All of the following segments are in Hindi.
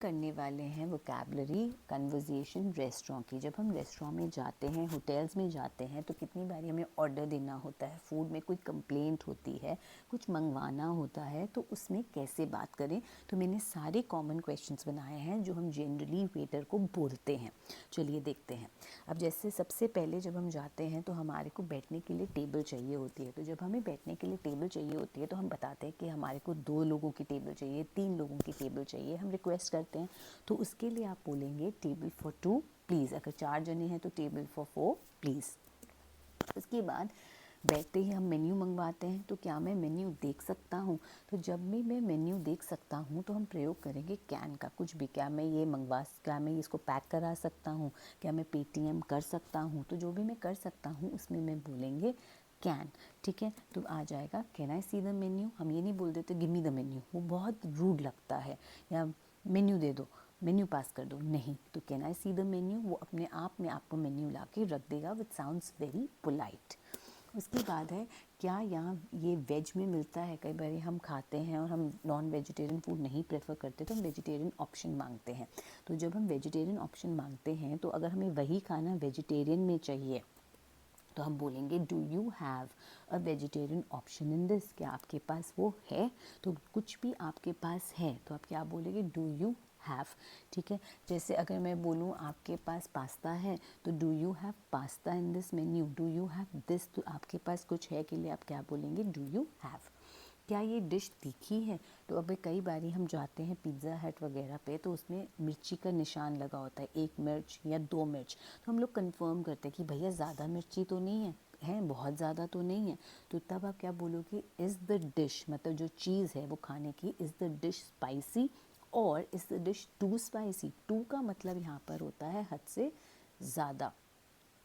करने वाले हैं वोकैबलरी कन्वर्सेशन रेस्टोरेंट की। जब हम रेस्टोरेंट में जाते हैं, होटल्स में जाते हैं, तो कितनी बारी हमें ऑर्डर देना होता है, फूड में कोई कंप्लेंट होती है, कुछ मंगवाना होता है, तो उसमें कैसे बात करें। तो मैंने सारे कॉमन क्वेश्चंस बनाए हैं जो हम जनरली वेटर को बोलते हैं। चलिए देखते हैं। अब जैसे सबसे पहले जब हम जाते हैं तो हमारे को बैठने के लिए टेबल चाहिए होती है। तो जब हमें बैठने के लिए टेबल चाहिए होती है तो हम बताते हैं कि हमारे को 2 लोगों की टेबल चाहिए, 3 लोगों की टेबल चाहिए, हम रिक्वेस्ट करते हैं। तो उसके लिए आप बोलेंगे टेबल फॉर 2 प्लीज़। अगर 4 जने हैं तो टेबल फॉर 4 प्लीज़। उसके बाद बैठते ही हम मेन्यू मंगवाते हैं। तो क्या मैं मेन्यू देख सकता हूँ? तो जब भी मैं मेन्यू देख सकता हूँ तो हम प्रयोग करेंगे कैन का। कुछ भी, क्या मैं ये क्या मैं इसको पैक करा सकता हूँ, क्या मैं पेटीएम कर सकता हूँ। तो जो भी मैं कर सकता हूँ उसमें मैं बोलेंगे कैन। ठीक है, तो आ जाएगा can I see the menu. हम ये नहीं बोल देते गिव मी द मेन्यू, वो बहुत रूड लगता है। या मेन्यू दे दो, मेन्यू पास कर दो, नहीं। तो can I see the menu, वो अपने आप में आपको मेन्यू ला के रख देगा, विच साउंड्स वेरी पोलाइट। उसके बाद है क्या यहाँ ये वेज में मिलता है। कई बार हम खाते हैं और हम नॉन वेजिटेरियन फूड नहीं प्रेफर करते तो हम वेजिटेरियन ऑप्शन मांगते हैं। तो जब हम वेजिटेरियन ऑप्शन मांगते हैं तो अगर हमें वही खाना वेजिटेरियन में चाहिए तो हम बोलेंगे do you have a vegetarian option in this. क्या आपके पास वो है? तो कुछ भी आपके पास है तो आप क्या बोलेंगे, डू यू हैव। ठीक है, जैसे अगर मैं बोलूँ आपके पास पास्ता है तो do you have pasta in this menu, do you have this. तो आपके पास कुछ है के लिए आप क्या बोलेंगे, डू यू हैव। क्या ये डिश तीखी है? तो अभी कई बारी हम जाते हैं पिज़्ज़ा हट वगैरह पे तो उसमें मिर्ची का निशान लगा होता है, 1 मिर्च या 2 मिर्च। तो हम लोग कंफर्म करते हैं कि भैया ज़्यादा मिर्ची तो नहीं है, बहुत ज़्यादा तो नहीं है। तो तब आप क्या बोलोगे, इज़ द डिश, मतलब जो चीज़ है वो खाने की, इज़ द डिश स्पाइसी और is the dish too spicy. Too का मतलब यहाँ पर होता है हद से ज़्यादा,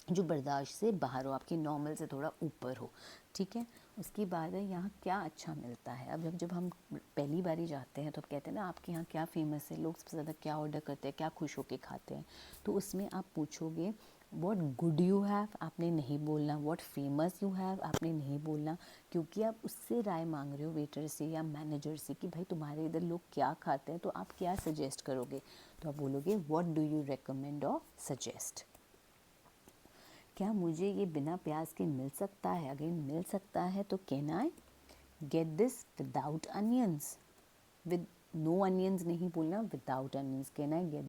जो बर्दाश्त से बाहर हो, आपकी नॉर्मल से थोड़ा ऊपर हो। ठीक है, उसके बाद है यहाँ क्या अच्छा मिलता है। अब जब हम पहली बारी जाते हैं तो आप कहते हैं ना आपके यहाँ क्या फ़ेमस है, लोग सबसे ज़्यादा क्या ऑर्डर करते हैं, क्या खुश होके खाते हैं। तो उसमें आप पूछोगे व्हाट गुड यू हैव, आपने नहीं बोलना। व्हाट फेमस यू हैव, आपने नहीं बोलना, क्योंकि आप उससे राय मांग रहे हो वेटर से या मैनेजर से कि भाई तुम्हारे इधर लोग क्या खाते हैं, तो आप क्या सजेस्ट करोगे। तो आप बोलोगे व्हाट डू यू रिकमेंड और सजेस्ट। क्या मुझे ये बिना प्याज के मिल सकता है? अगर मिल सकता है तो can I get this without onions. With no onions नहीं बोलना, without onions. Can I gate